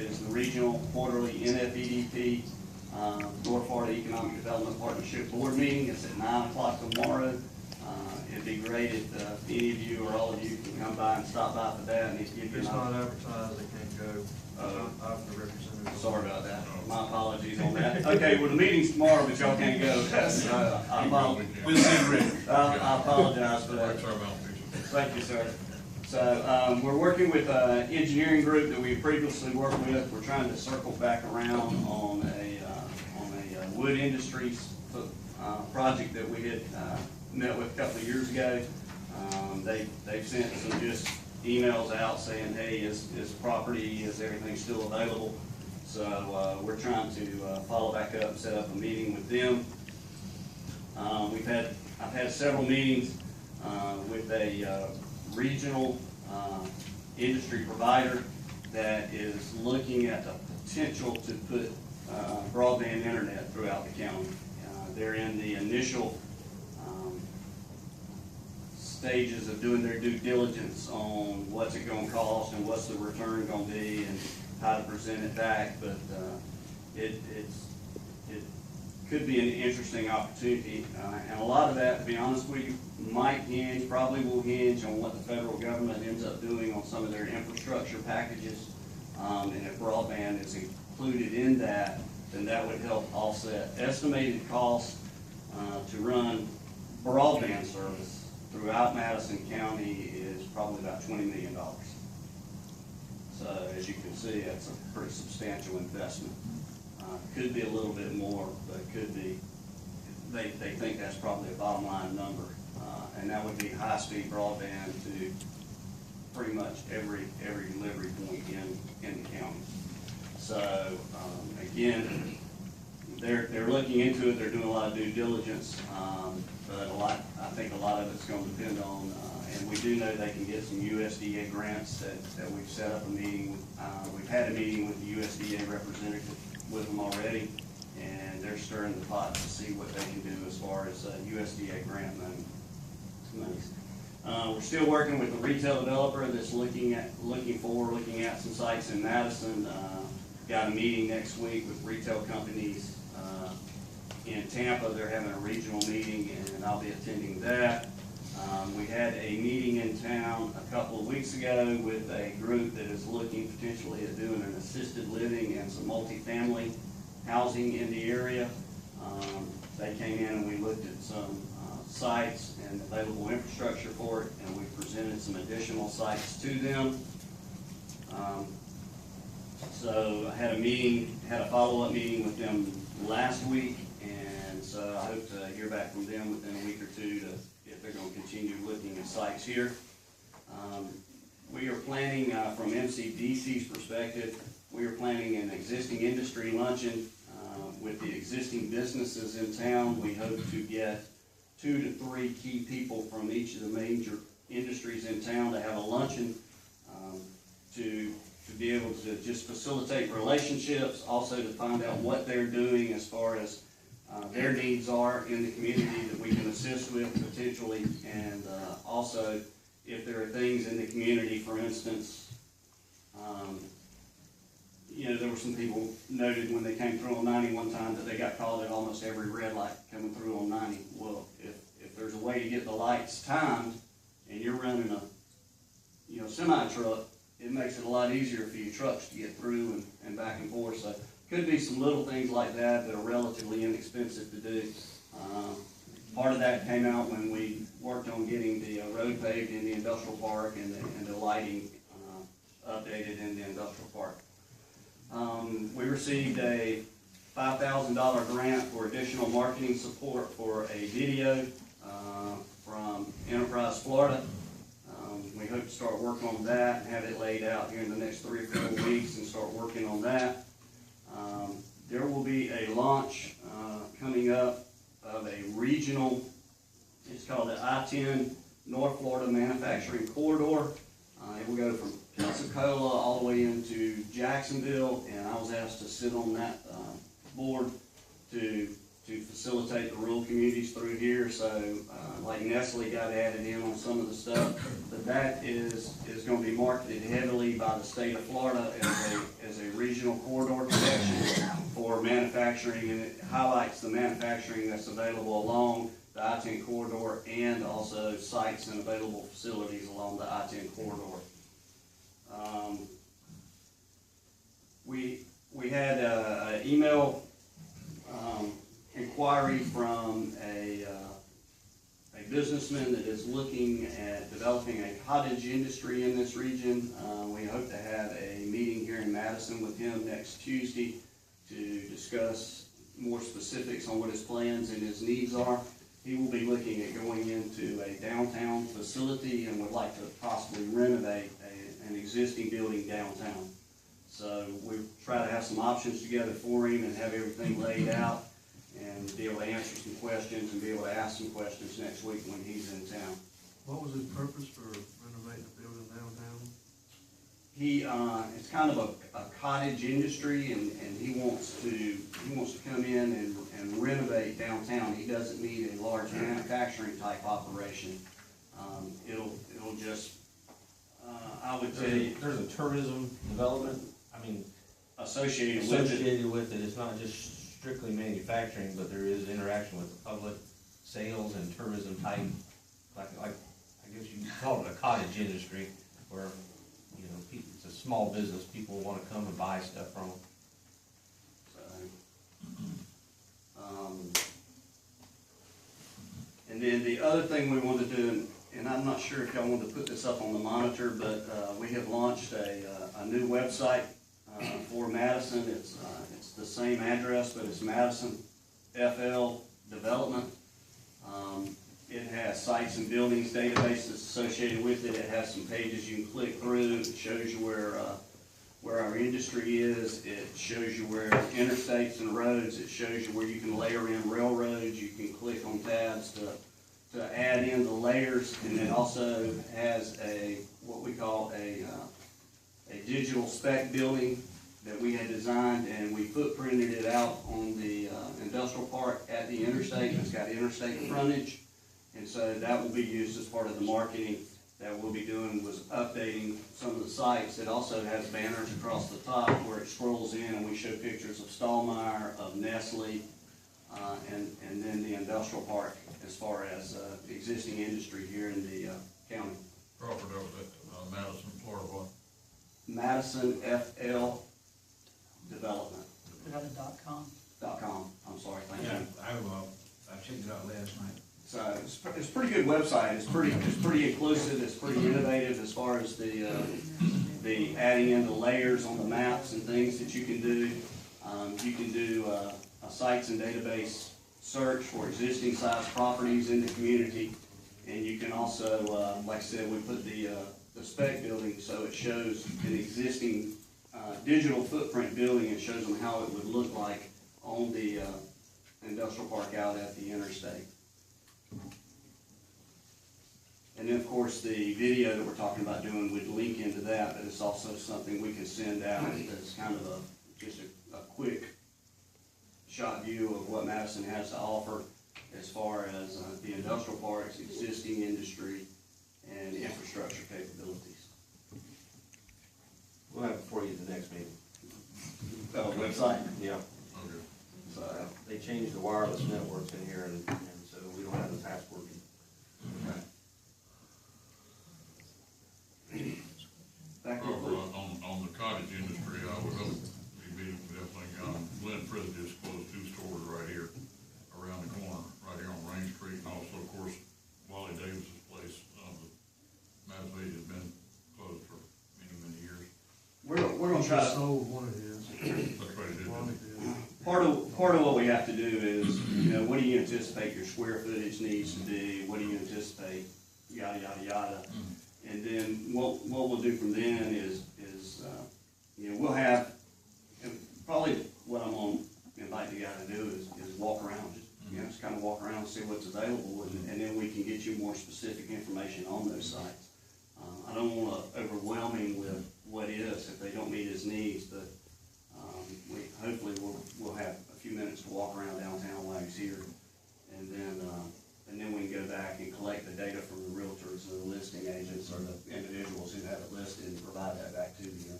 is the regional quarterly NFEDP, North Florida Economic Development Partnership Board meeting. It's at 9 o'clock tomorrow. It'd be great if any of you or all of you can come by and stop by for that. And if It's not advertised, they can't go. I'm the representative. Sorry about that. My apologies on that. Okay, well, the meeting's tomorrow, but y'all can't go. That's, I apologize. We'll send Rick. I apologize for that. Thank you, sir. So, we're working with an engineering group that we previously worked with. We're trying to circle back around on a wood industries project that we had met with a couple of years ago. They've sent some just emails out saying, hey, is everything still available? So we're trying to follow back up and set up a meeting with them. I've had several meetings with a regional industry provider that is looking at the potential to put broadband internet throughout the county. They're in the initial stages of doing their due diligence on what's it going to cost and what's the return going to be and how to present it back. But it could be an interesting opportunity, and a lot of that, to be honest with you, probably will hinge on what the federal government ends up doing on some of their infrastructure packages. And if broadband is included in that, then that would help offset estimated costs to run broadband service throughout Madison County is probably about $20 million. So as you can see, that's a pretty substantial investment. Could be a little bit more, but could be, they think that's probably a bottom line number. And that would be high-speed broadband to pretty much every delivery point in the county. So again, they're looking into it. They're doing a lot of due diligence, but I think a lot of it's going to depend on, and we do know they can get some USDA grants that we've set up a meeting with. We've had a meeting with the USDA representative with them already, and they're stirring the pot to see what they can do as far as USDA grant money. We're still working with a retail developer that's looking at some sites in Madison. Got a meeting next week with retail companies in Tampa. They're having a regional meeting, and I'll be attending that. We had a meeting in town a couple of weeks ago with a group that is looking potentially at doing an assisted living and some multifamily housing in the area. They came in and we looked at some sites and available infrastructure for it, and we presented some additional sites to them. So I had a follow-up meeting with them last week, and so I hope to hear back from them within a week or two if they're going to continue looking at sites here. We are planning, from MCDC's perspective, we are planning an existing industry luncheon with the existing businesses in town. We hope to get 2 to 3 key people from each of the major industries in town to have a luncheon to be able to just facilitate relationships, also to find out what they're doing as far as their needs are in the community that we can assist with potentially, and also if there are things in the community, for instance, there were some people noted when they came through on 90 one time that they got called at almost every red light coming through on 90. Well, if there's a way to get the lights timed and you're running a semi-truck, it makes it a lot easier for you trucks to get through and back and forth. So could be some little things like that that are relatively inexpensive to do. Part of that came out when we worked on getting the road paved in the industrial park and the lighting updated in the industrial park. We received a $5,000 grant for additional marketing support for a video from Enterprise Florida. We hope to start working on that and have it laid out here in the next 3 or 4 weeks and start working on that. There will be a launch coming up of a regional, it's called the I-10 North Florida Manufacturing Corridor. It will go from Pensacola all the way into Jacksonville, and I was asked to sit on that board to facilitate the rural communities through here. So like Nestle got added in on some of the stuff, but that is going to be marketed heavily by the state of Florida as a regional corridor protection for manufacturing, and it highlights the manufacturing that's available along the I-10 corridor and also sites and available facilities along the I-10 corridor. We had an email inquiry from a businessman that is looking at developing a cottage industry in this region. We hope to have a meeting here in Madison with him next Tuesday to discuss more specifics on what his plans and his needs are. He will be looking at going into a downtown facility and would like to possibly renovate an existing building downtown. So we try to have some options together for him and have everything laid out and be able to answer some questions and be able to ask some questions next week when he's in town. What was his purpose for renovating the building downtown? It's kind of a cottage industry, and he wants to come in and renovate downtown. He doesn't need a large manufacturing type operation. It'll just, I would say. There's a tourism development, I mean, associated with it. It's not just strictly manufacturing, but there is interaction with the public, sales and tourism type, like I guess you could call it a cottage industry, where, you know, it's a small business, people want to come and buy stuff from them. And then the other thing we want to do, and I'm not sure if y'all want to put this up on the monitor, but we have launched a new website for Madison. It's the same address, but it's Madison FL Development. It has sites and buildings databases associated with it. It has some pages you can click through. It shows you where our industry is. It shows you where interstates and roads. It shows you where you can layer in railroads. You can click on tabs to add in the layers, and it also has what we call a digital spec building that we had designed, and we footprinted it out on the industrial park at the interstate. It's got interstate frontage, and so that will be used as part of the marketing that we'll be doing, was updating some of the sites. It also has banners across the top where it scrolls in, and we show pictures of Stallmeyer, of Nestle, and then the industrial park as far as the existing industry here in the county. Crawford over at Madison, Florida, what? Madison FL Development. Is that a .com? .com. I'm sorry, thank Yeah, you. I checked it out last night. So it's a pretty good website. It's pretty inclusive. It's pretty innovative as far as the adding in the layers on the maps and things that you can do. You can do a sites and database search for existing size properties in the community, and you can also, like I said, we put the spec building so it shows an existing digital footprint building and shows them how it would look like on the industrial park out at the interstate. And then, of course, the video that we're talking about doing would link into that, but it's also something we can send out that's kind of just a quick shot view of what Madison has to offer as far as the industrial parks, existing industry, and infrastructure capabilities. We'll have it for you the next meeting. Website? Yeah. Okay. So, They changed the wireless networks in here, and so we don't have the password. okay. Back here, please. On the cottage industry, I would hope we'd be definitely, Glenn Prison just closed 2 stores right here around the corner, right here on Rain Street, and also, of course, Wally Davis's place, Madison has been closed for many, many years. We're gonna try to. Sold one of his. That's what he did. One of his. Part of what we have to do is, what do you anticipate your square footage needs to be? What do you anticipate, yada, yada, yada. And then what we'll do from then is we'll have, and probably what I'm gonna invite the guy to do is walk around, just kind of walk around and see what's available, and then we can get you more specific information on those sites. I don't wanna overwhelm him with what is if they don't meet his needs, but hopefully we'll have a few minutes to walk around downtown while he's here, and then we can go back and collect the data from the realtors or the listing agents or the individuals who have it listed and provide that back to you.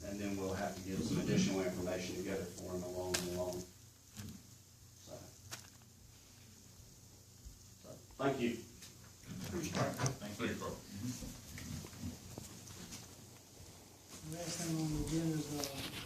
And then then we'll have to get some additional information together for him along the line. So, thank you. Thanks, Carl. Last thing on the agenda is,